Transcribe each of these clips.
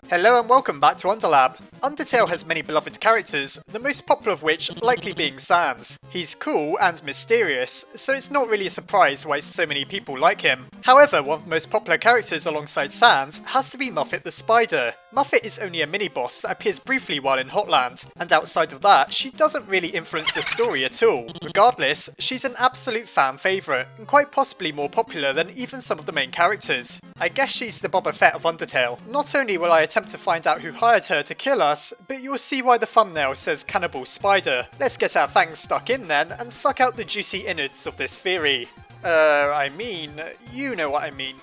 Hello and welcome back to Underlab. Undertale has many beloved characters, the most popular of which likely being Sans. He's cool and mysterious, so it's not really a surprise why so many people like him. However, one of the most popular characters alongside Sans has to be Muffet the Spider. Muffet is only a mini-boss that appears briefly while in Hotland, and outside of that, she doesn't really influence the story at all. Regardless, she's an absolute fan favourite, and quite possibly more popular than even some of the main characters. I guess she's the Boba Fett of Undertale. Not only will I attempt to find out who hired her to kill us, but you'll see why the thumbnail says Cannibal Spider. Let's get our fangs stuck in then, and suck out the juicy innards of this theory. You know what I mean.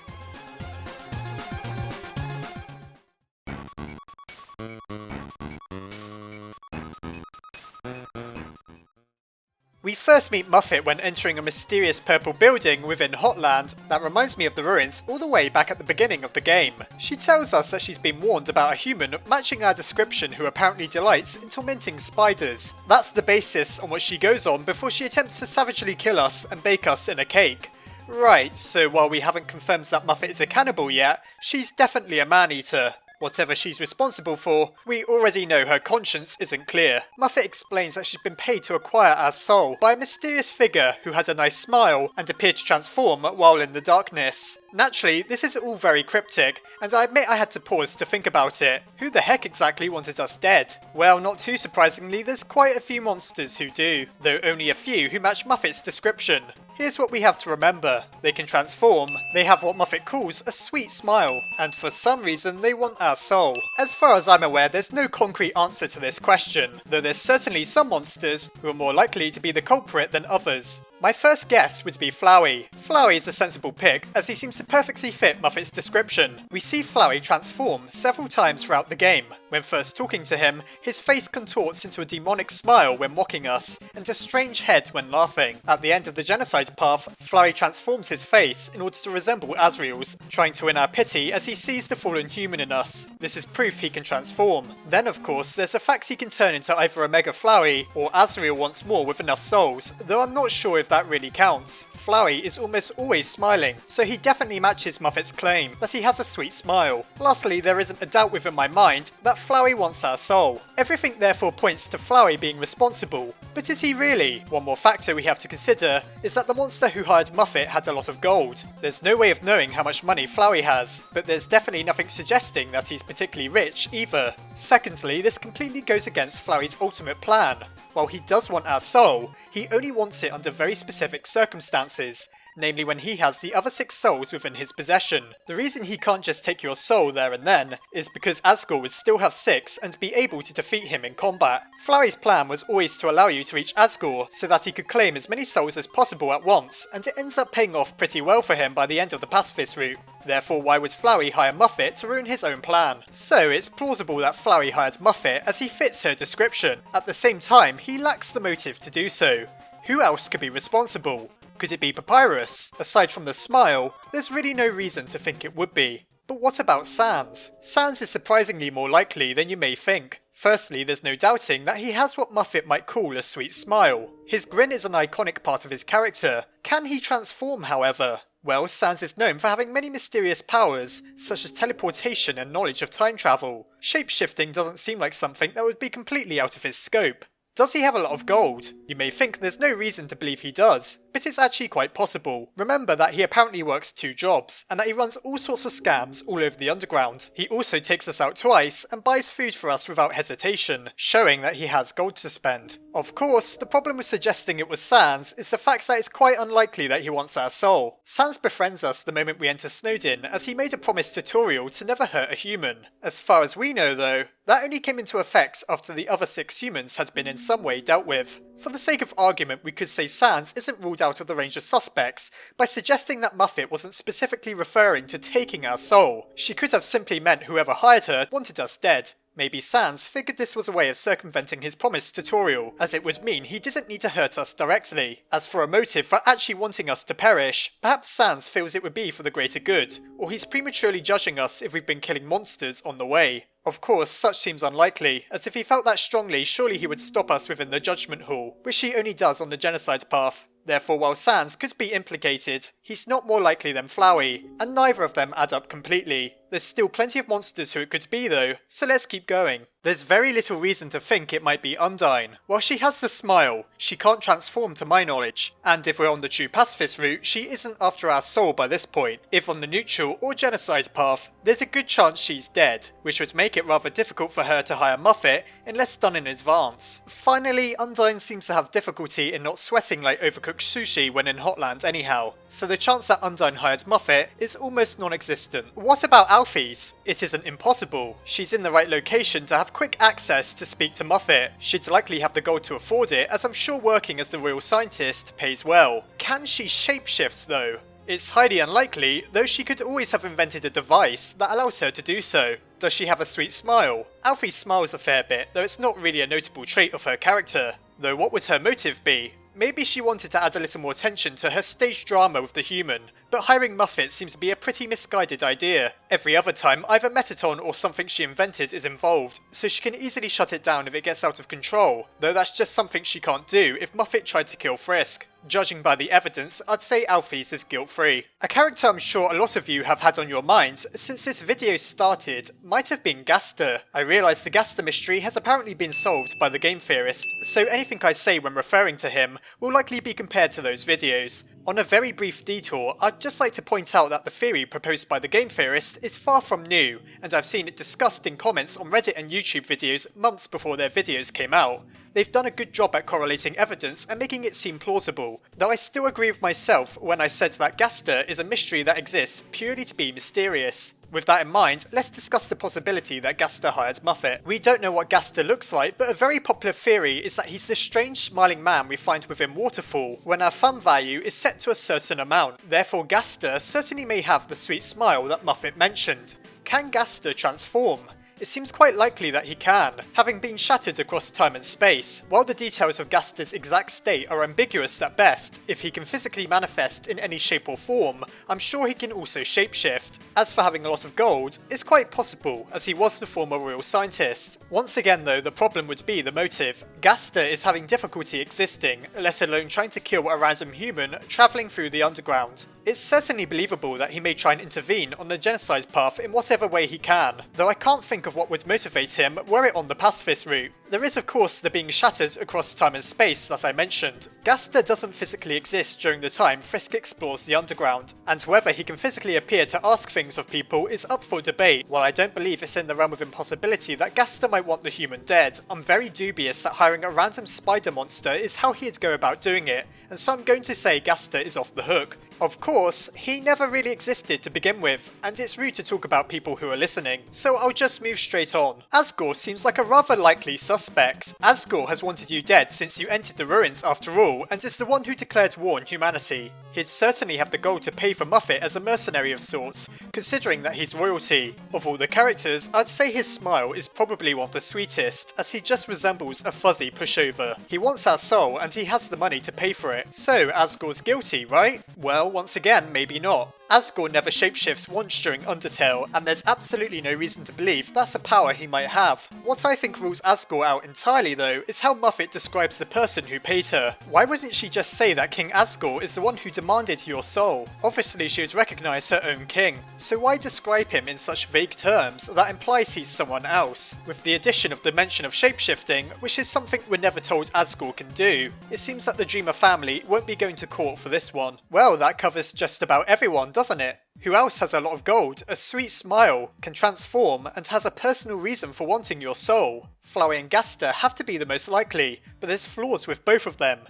We first meet Muffet when entering a mysterious purple building within Hotland that reminds me of the ruins all the way back at the beginning of the game. She tells us that she's been warned about a human matching our description who apparently delights in tormenting spiders. That's the basis on which she goes on before she attempts to savagely kill us and bake us in a cake. Right, so while we haven't confirmed that Muffet is a cannibal yet, she's definitely a man-eater. Whatever she's responsible for, we already know her conscience isn't clear. Muffet explains that she's been paid to acquire our soul by a mysterious figure who had a nice smile and appeared to transform while in the darkness. Naturally, this is all very cryptic, and I admit I had to pause to think about it. Who the heck exactly wanted us dead? Well, not too surprisingly, there's quite a few monsters who do, though only a few who match Muffet's description. Here's what we have to remember. They can transform, they have what Muffet calls a sweet smile, and for some reason they want our soul. As far as I'm aware, there's no concrete answer to this question, though there's certainly some monsters who are more likely to be the culprit than others. My first guess would be Flowey. Flowey is a sensible pick, as he seems to perfectly fit Muffet's description. We see Flowey transform several times throughout the game. When first talking to him, his face contorts into a demonic smile when mocking us, and a strange head when laughing. At the end of the genocide path, Flowey transforms his face in order to resemble Azrael's, trying to win our pity as he sees the fallen human in us. This is proof he can transform. Then of course, there's the fact he can turn into either a Mega Flowey or Azrael once more with enough souls, though I'm not sure if that really counts. Flowey is almost always smiling, so he definitely matches Muffet's claim that he has a sweet smile. Lastly, there isn't a doubt within my mind that Flowey wants our soul. Everything therefore points to Flowey being responsible, but is he really? One more factor we have to consider is that the monster who hired Muffet had a lot of gold. There's no way of knowing how much money Flowey has, but there's definitely nothing suggesting that he's particularly rich either. Secondly, this completely goes against Flowey's ultimate plan. While he does want our soul, he only wants it under very specific circumstances, namely when he has the other 6 souls within his possession. The reason he can't just take your soul there and then is because Asgore would still have 6 and be able to defeat him in combat. Flowey's plan was always to allow you to reach Asgore so that he could claim as many souls as possible at once, and it ends up paying off pretty well for him by the end of the pacifist route. Therefore, why would Flowey hire Muffet to ruin his own plan? So it's plausible that Flowey hired Muffet as he fits her description. At the same time, he lacks the motive to do so. Who else could be responsible? Could it be Papyrus? Aside from the smile, there's really no reason to think it would be. But what about Sans? Sans is surprisingly more likely than you may think. Firstly, there's no doubting that he has what Muffet might call a sweet smile. His grin is an iconic part of his character. Can he transform, however? Well, Sans is known for having many mysterious powers, such as teleportation and knowledge of time travel. Shape-shifting doesn't seem like something that would be completely out of his scope. Does he have a lot of gold? You may think there's no reason to believe he does, but it's actually quite possible. Remember that he apparently works 2 jobs, and that he runs all sorts of scams all over the underground. He also takes us out twice and buys food for us without hesitation, showing that he has gold to spend. Of course, the problem with suggesting it was Sans is the fact that it's quite unlikely that he wants our soul. Sans befriends us the moment we enter Snowdin, as he made a promise to Toriel to never hurt a human. As far as we know though, that only came into effect after the other 6 humans had been in some way dealt with. For the sake of argument, we could say Sans isn't ruled out of the range of suspects by suggesting that Muffet wasn't specifically referring to taking our soul. She could have simply meant whoever hired her wanted us dead. Maybe Sans figured this was a way of circumventing his promise to Toriel, as it would mean he didn't need to hurt us directly. As for a motive for actually wanting us to perish, perhaps Sans feels it would be for the greater good, or he's prematurely judging us if we've been killing monsters on the way. Of course, such seems unlikely, as if he felt that strongly, surely he would stop us within the Judgment Hall, which he only does on the genocide path. Therefore, while Sans could be implicated, he's not more likely than Flowey, and neither of them add up completely. There's still plenty of monsters who it could be though, so let's keep going. There's very little reason to think it might be Undyne. While she has the smile, she can't transform to my knowledge, and if we're on the true pacifist route, she isn't after our soul by this point. If on the neutral or genocide path, there's a good chance she's dead, which would make it rather difficult for her to hire Muffet unless done in advance. Finally, Undyne seems to have difficulty in not sweating like overcooked sushi when in Hotland anyhow, so the chance that Undyne hired Muffet is almost non-existent. What about Alfie's? It isn't impossible. She's in the right location to have quick access to speak to Muffet. She'd likely have the gold to afford it, as I'm sure working as the royal scientist pays well. Can she shapeshift though? It's highly unlikely, though she could always have invented a device that allows her to do so. Does she have a sweet smile? Alfie smiles a fair bit, though it's not really a notable trait of her character. Though what would her motive be? Maybe she wanted to add a little more tension to her stage drama with the human, but hiring Muffet seems to be a pretty misguided idea. Every other time, either Metaton or something she invented is involved, so she can easily shut it down if it gets out of control, though that's just something she can't do if Muffet tried to kill Frisk. Judging by the evidence, I'd say Alfie's is guilt-free. A character I'm sure a lot of you have had on your minds since this video started might have been Gaster. I realise the Gaster mystery has apparently been solved by the game theorist, so anything I say when referring to him will likely be compared to those videos. On a very brief detour, I'd just like to point out that the theory proposed by the game theorist is far from new, and I've seen it discussed in comments on Reddit and YouTube videos months before their videos came out. They've done a good job at correlating evidence and making it seem plausible, though I still agree with myself when I said that Gaster is a mystery that exists purely to be mysterious. With that in mind, let's discuss the possibility that Gaster hired Muffet. We don't know what Gaster looks like, but a very popular theory is that he's the strange smiling man we find within Waterfall, when our thumb value is set to a certain amount. Therefore Gaster certainly may have the sweet smile that Muffet mentioned. Can Gaster transform? It seems quite likely that he can, having been shattered across time and space. While the details of Gaster's exact state are ambiguous at best, if he can physically manifest in any shape or form, I'm sure he can also shapeshift. As for having a lot of gold, it's quite possible, as he was the former royal scientist. Once again though, the problem would be the motive. Gaster is having difficulty existing, let alone trying to kill a random human travelling through the underground. It's certainly believable that he may try and intervene on the genocide path in whatever way he can, though I can't think of what would motivate him were it on the pacifist route. There is of course the being shattered across time and space, as I mentioned. Gaster doesn't physically exist during the time Frisk explores the underground, and whether he can physically appear to ask things of people is up for debate. While I don't believe it's in the realm of impossibility that Gaster might want the human dead, I'm very dubious that hiring a random spider monster is how he'd go about doing it, and so I'm going to say Gaster is off the hook. Of course, he never really existed to begin with, and it's rude to talk about people who are listening, so I'll just move straight on. Asgore seems like a rather likely suspect. Asgore has wanted you dead since you entered the ruins after all, and is the one who declared war on humanity. He'd certainly have the gold to pay for Muffet as a mercenary of sorts, considering that he's royalty. Of all the characters, I'd say his smile is probably one of the sweetest, as he just resembles a fuzzy pushover. He wants our soul, and he has the money to pay for it. So Asgore's guilty, right? Well, once again, maybe not. Asgore never shapeshifts once during Undertale, and there's absolutely no reason to believe that's a power he might have. What I think rules Asgore out entirely though is how Muffet describes the person who paid her. Why wouldn't she just say that King Asgore is the one who demanded your soul? Obviously she would recognise her own king, so why describe him in such vague terms that implies he's someone else? With the addition of the mention of shapeshifting, which is something we're never told Asgore can do, it seems that the Dreamer family won't be going to court for this one. Well, that covers just about everyone, doesn't it? Who else has a lot of gold, a sweet smile, can transform, and has a personal reason for wanting your soul? Flowey and Gaster have to be the most likely, but there's flaws with both of them.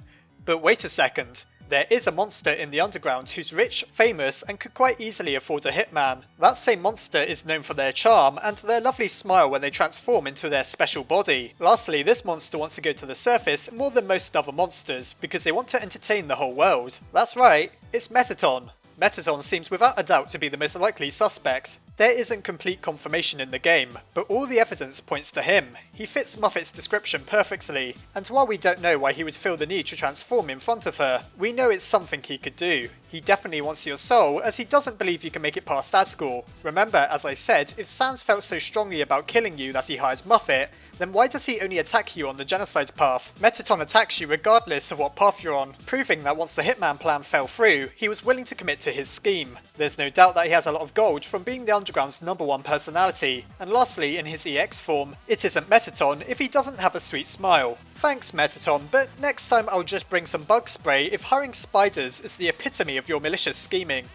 But wait a second. There is a monster in the underground who's rich, famous, and could quite easily afford a hitman. That same monster is known for their charm and their lovely smile when they transform into their special body. Lastly, this monster wants to go to the surface more than most other monsters because they want to entertain the whole world. That's right, it's Metaton. Metaton seems without a doubt to be the most likely suspect. There isn't complete confirmation in the game, but all the evidence points to him. He fits Muffet's description perfectly, and while we don't know why he would feel the need to transform in front of her, we know it's something he could do. He definitely wants your soul, as he doesn't believe you can make it past Asgore. Remember, as I said, if Sans felt so strongly about killing you that he hires Muffet, then why does he only attack you on the genocide path? Metaton attacks you regardless of what path you're on, proving that once the Hitman plan fell through, he was willing to commit to his scheme. There's no doubt that he has a lot of gold from being the Underground's #1 personality, and lastly, in his EX form, it isn't Metaton if he doesn't have a sweet smile. Thanks Metaton, but next time I'll just bring some bug spray if hiring spiders is the epitome of your malicious scheming.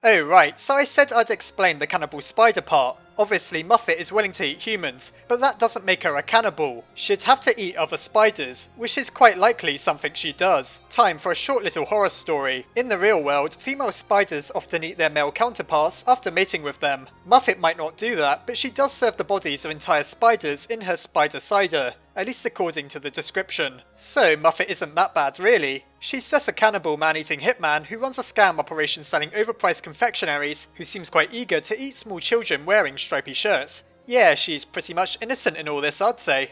Oh right, so I said I'd explain the cannibal spider part. Obviously Muffet is willing to eat humans, but that doesn't make her a cannibal. She'd have to eat other spiders, which is quite likely something she does. Time for a short little horror story. In the real world, female spiders often eat their male counterparts after mating with them. Muffet might not do that, but she does serve the bodies of entire spiders in her spider cider, at least according to the description. So Muffet isn't that bad really. She's just a cannibal man-eating hitman who runs a scam operation selling overpriced confectionaries, who seems quite eager to eat small children wearing stripy shirts. Yeah, she's pretty much innocent in all this, I'd say.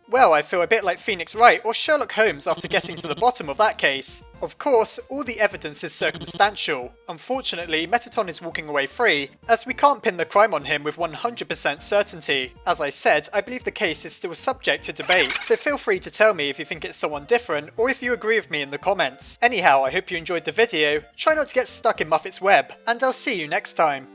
Well, I feel a bit like Phoenix Wright or Sherlock Holmes after getting to the bottom of that case. Of course, all the evidence is circumstantial. Unfortunately, Metaton is walking away free, as we can't pin the crime on him with 100% certainty. As I said, I believe the case is still subject to debate, so feel free to tell me if you think it's someone different, or if you agree with me in the comments. Anyhow, I hope you enjoyed the video, try not to get stuck in Muffet's web, and I'll see you next time.